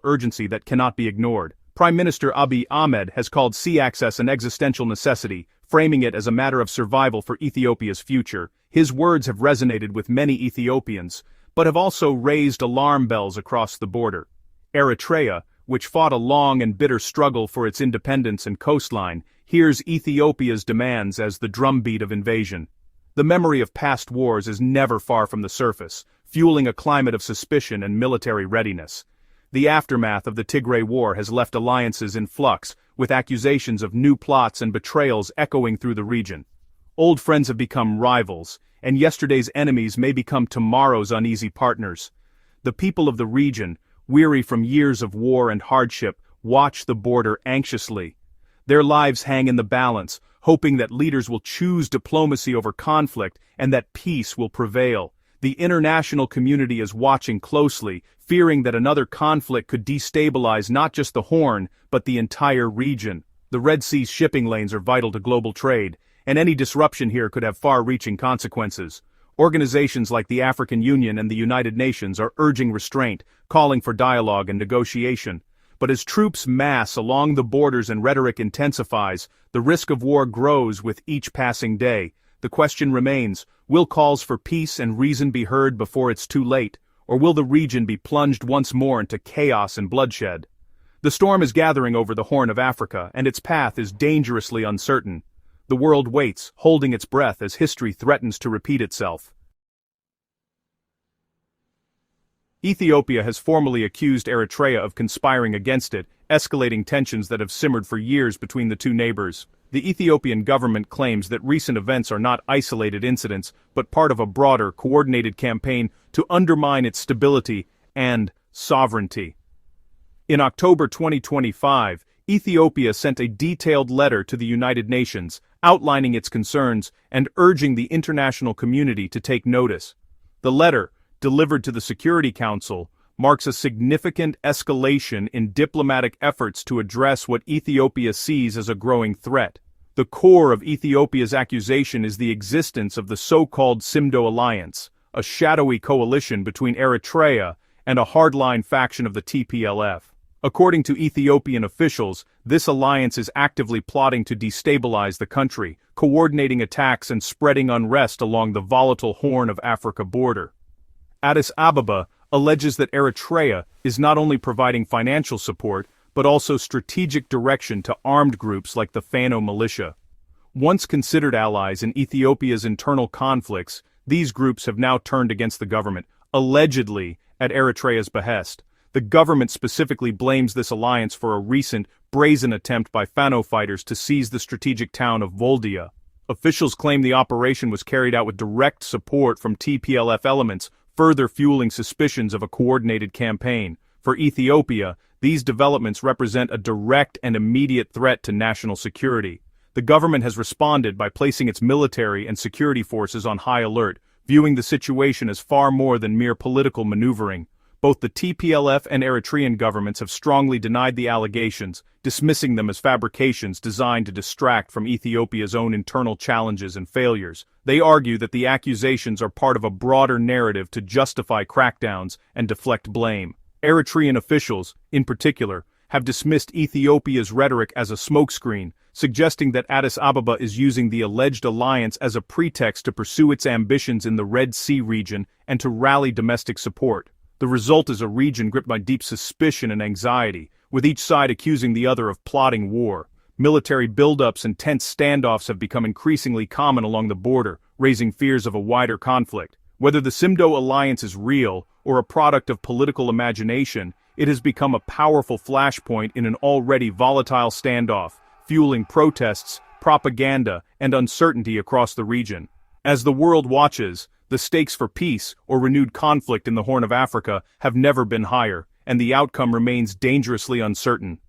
urgency that cannot be ignored. Prime Minister Abiy Ahmed has called sea access an existential necessity, framing it as a matter of survival for Ethiopia's future. His words have resonated with many Ethiopians, but have also raised alarm bells across the border. Eritrea, which fought a long and bitter struggle for its independence and coastline, hears Ethiopia's demands as the drumbeat of invasion. The memory of past wars is never far from the surface, fueling a climate of suspicion and military readiness. The aftermath of the Tigray War has left alliances in flux, with accusations of new plots and betrayals echoing through the region. Old friends have become rivals, and yesterday's enemies may become tomorrow's uneasy partners. The people of the region, weary from years of war and hardship, watch the border anxiously. Their lives hang in the balance, hoping that leaders will choose diplomacy over conflict and that peace will prevail. The international community is watching closely, fearing that another conflict could destabilize not just the Horn, but the entire region. The Red Sea's shipping lanes are vital to global trade, and any disruption here could have far-reaching consequences. Organizations like the African Union and the United Nations are urging restraint, calling for dialogue and negotiation. But as troops mass along the borders and rhetoric intensifies, the risk of war grows with each passing day. The question remains, will calls for peace and reason be heard before it's too late, or will the region be plunged once more into chaos and bloodshed? The storm is gathering over the Horn of Africa, and its path is dangerously uncertain. The world waits, holding its breath as history threatens to repeat itself. Ethiopia has formally accused Eritrea of conspiring against it, escalating tensions that have simmered for years between the two neighbors. The Ethiopian government claims that recent events are not isolated incidents, but part of a broader, coordinated campaign to undermine its stability and sovereignty. In October 2025, Ethiopia sent a detailed letter to the United Nations, outlining its concerns and urging the international community to take notice. The letter, delivered to the Security Council, marks a significant escalation in diplomatic efforts to address what Ethiopia sees as a growing threat. The core of Ethiopia's accusation is the existence of the so-called Simdo Alliance, a shadowy coalition between Eritrea and a hardline faction of the TPLF. According to Ethiopian officials, this alliance is actively plotting to destabilize the country, coordinating attacks and spreading unrest along the volatile Horn of Africa border. Addis Ababa alleges that Eritrea is not only providing financial support, but also strategic direction to armed groups like the Fano militia. Once considered allies in Ethiopia's internal conflicts, these groups have now turned against the government, allegedly at Eritrea's behest. The government specifically blames this alliance for a recent, brazen attempt by Fano fighters to seize the strategic town of Voldia. Officials claim the operation was carried out with direct support from TPLF elements, further fueling suspicions of a coordinated campaign. For Ethiopia, these developments represent a direct and immediate threat to national security. The government has responded by placing its military and security forces on high alert, viewing the situation as far more than mere political maneuvering. Both the TPLF and Eritrean governments have strongly denied the allegations, dismissing them as fabrications designed to distract from Ethiopia's own internal challenges and failures. They argue that the accusations are part of a broader narrative to justify crackdowns and deflect blame. Eritrean officials, in particular, have dismissed Ethiopia's rhetoric as a smokescreen, suggesting that Addis Ababa is using the alleged alliance as a pretext to pursue its ambitions in the Red Sea region and to rally domestic support. The result is a region gripped by deep suspicion and anxiety, with each side accusing the other of plotting war. Military buildups and tense standoffs have become increasingly common along the border, raising fears of a wider conflict. Whether the Simdo alliance is real or a product of political imagination, it has become a powerful flashpoint in an already volatile standoff, fueling protests, propaganda, and uncertainty across the region. As the world watches, the stakes for peace or renewed conflict in the Horn of Africa have never been higher, and the outcome remains dangerously uncertain.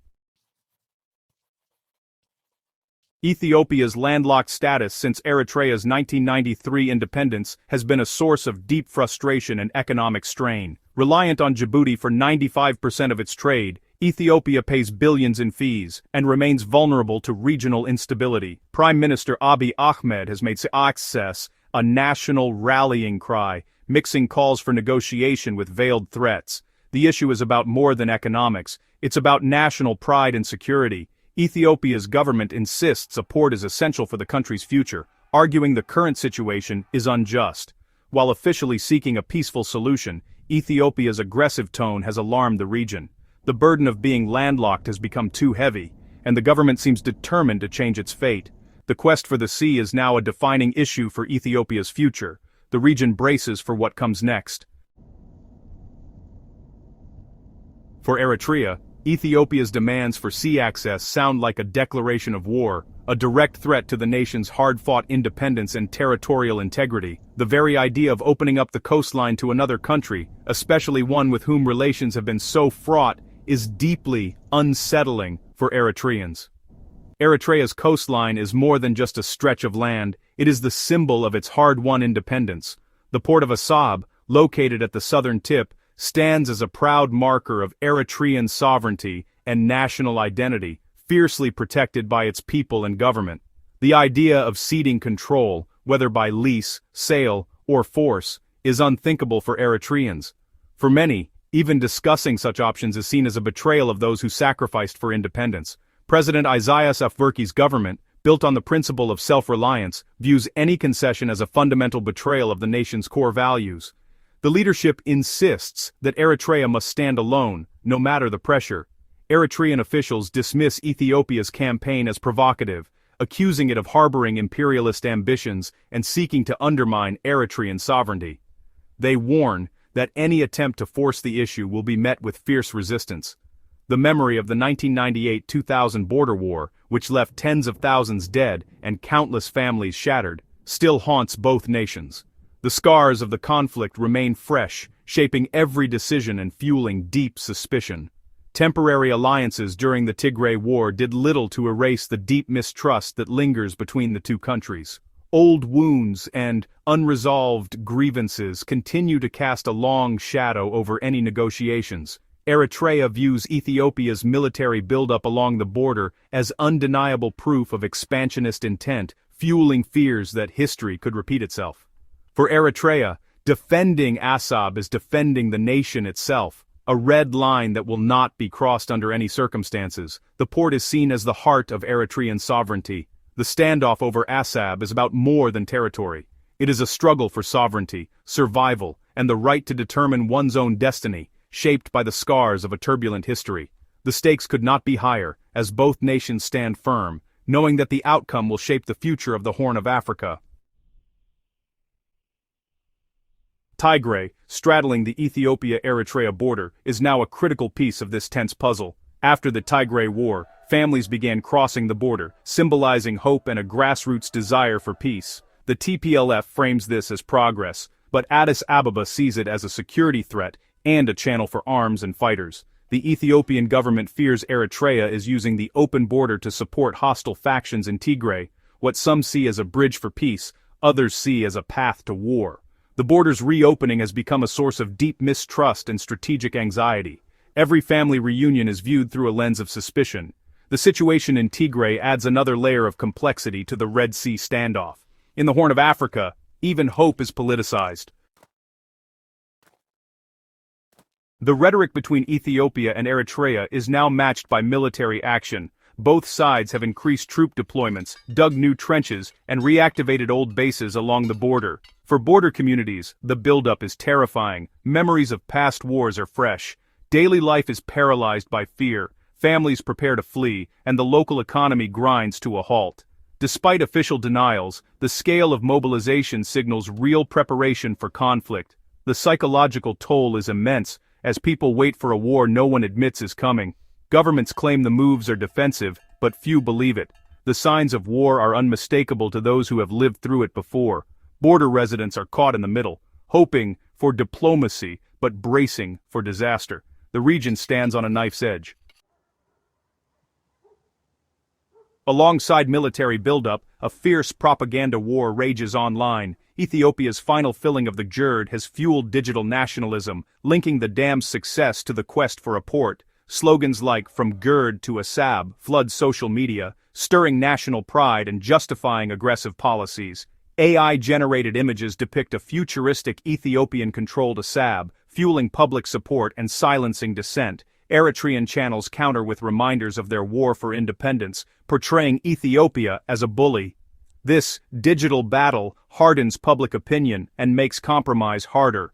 Ethiopia's landlocked status since Eritrea's 1993 independence has been a source of deep frustration and economic strain. Reliant on Djibouti for 95% of its trade, Ethiopia pays billions in fees and remains vulnerable to regional instability. Prime Minister Abiy Ahmed has made access a national rallying cry, mixing calls for negotiation with veiled threats. the issue is about more than economics, it's about national pride and security. Ethiopia's government insists a port is essential for the country's future, arguing the current situation is unjust. While officially seeking a peaceful solution, Ethiopia's aggressive tone has alarmed the region. The burden of being landlocked has become too heavy, and the government seems determined to change its fate. The quest for the sea is now a defining issue for Ethiopia's future. The region braces for what comes next. For Eritrea, Ethiopia's demands for sea access sound like a declaration of war, a direct threat to the nation's hard-fought independence and territorial integrity. The very idea of opening up the coastline to another country, especially one with whom relations have been so fraught, is deeply unsettling for Eritreans. Eritrea's coastline is more than just a stretch of land, it is the symbol of its hard-won independence. The port of Assab, located at the southern tip, stands as a proud marker of Eritrean sovereignty and national identity, fiercely protected by its people and government. The idea of ceding control, whether by lease, sale, or force, is unthinkable for Eritreans. For many, even discussing such options is seen as a betrayal of those who sacrificed for independence. President Isaias Afwerki's government, built on the principle of self-reliance, views any concession as a fundamental betrayal of the nation's core values. The leadership insists that Eritrea must stand alone, no matter the pressure. Eritrean officials dismiss Ethiopia's campaign as provocative, accusing it of harboring imperialist ambitions and seeking to undermine Eritrean sovereignty. They warn that any attempt to force the issue will be met with fierce resistance. The memory of the 1998-2000 border war, which left tens of thousands dead and countless families shattered, still haunts both nations. The scars of the conflict remain fresh, shaping every decision and fueling deep suspicion. Temporary alliances during the Tigray War did little to erase the deep mistrust that lingers between the two countries. Old wounds and unresolved grievances continue to cast a long shadow over any negotiations. Eritrea views Ethiopia's military buildup along the border as undeniable proof of expansionist intent, fueling fears that history could repeat itself. For Eritrea, defending Assab is defending the nation itself, a red line that will not be crossed under any circumstances. The port is seen as the heart of Eritrean sovereignty. The standoff over Assab is about more than territory. It is a struggle for sovereignty, survival, and the right to determine one's own destiny, shaped by the scars of a turbulent history. The stakes could not be higher, as both nations stand firm, knowing that the outcome will shape the future of the Horn of Africa. Tigray, straddling the Ethiopia-Eritrea border, is now a critical piece of this tense puzzle. After the Tigray War, families began crossing the border, symbolizing hope and a grassroots desire for peace. The TPLF frames this as progress, but Addis Ababa sees it as a security threat and a channel for arms and fighters. The Ethiopian government fears Eritrea is using the open border to support hostile factions in Tigray. What some see as a bridge for peace, others see as a path to war. The border's reopening has become a source of deep mistrust and strategic anxiety. Every family reunion is viewed through a lens of suspicion. The situation in Tigray adds another layer of complexity to the Red Sea standoff. In the Horn of Africa, even hope is politicized. The rhetoric between Ethiopia and Eritrea is now matched by military action. Both sides have increased troop deployments, dug new trenches, and reactivated old bases along the border. For border communities, the buildup is terrifying. Memories of past wars are fresh. Daily life is paralyzed by fear. Families prepare to flee, and the local economy grinds to a halt. Despite official denials, the scale of mobilization signals real preparation for conflict. The psychological toll is immense, as people wait for a war no one admits is coming. Governments claim the moves are defensive, but few believe it. The signs of war are unmistakable to those who have lived through it before. Border residents are caught in the middle, hoping for diplomacy, but bracing for disaster. The region stands on a knife's edge. Alongside military buildup, a fierce propaganda war rages online. Ethiopia's final filling of the Gerd has fueled digital nationalism, linking the dam's success to the quest for a port. Slogans like "From Gerd to Assab" flood social media, stirring national pride and justifying aggressive policies. AI-generated images depict a futuristic Ethiopian-controlled Assab, fueling public support and silencing dissent. Eritrean channels counter with reminders of their war for independence, portraying Ethiopia as a bully. This digital battle hardens public opinion and makes compromise harder.